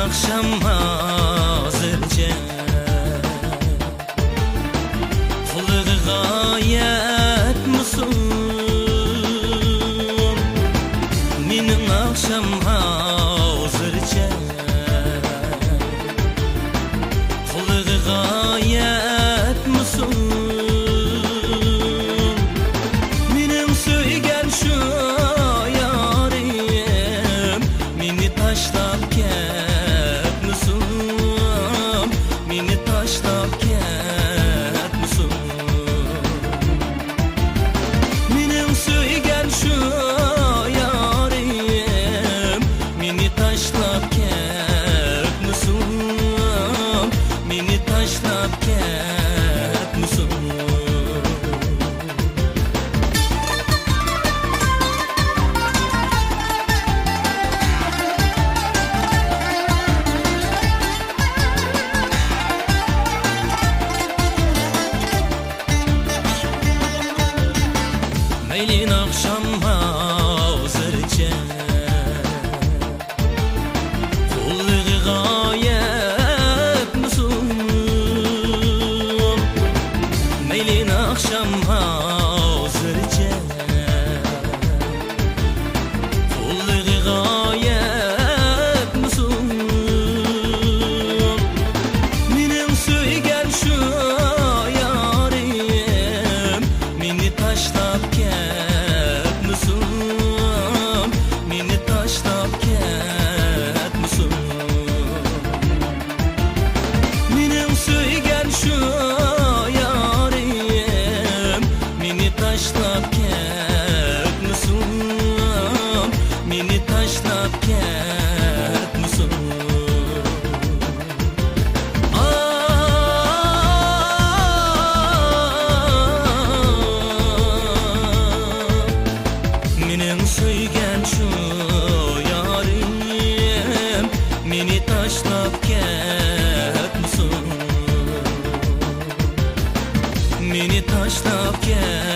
akşam hazırca Kılığı gayet musun Minin akşam hazırca Kılığı gayet musun Minin söygen şu yarim Mini taşlap ketmisun Mini taşlap ketmisun Minin söygen şu yarim Mini taşlap ketmisun Mini taşlap ketmisun Meylin akşam hazırca Kulluğu gayet musun Meylin akşam hazırca Kulluğu gayet musun Minin söygen şu yarim Mini taşlap ketmisun Mini taşlap ketmisun Minin söygen şu yarim Mini taşlap ketmisun Mini taşlap ketmisun Minin söygen şu yarim Mini taşlap ketmisun Mini taşlap ketmisun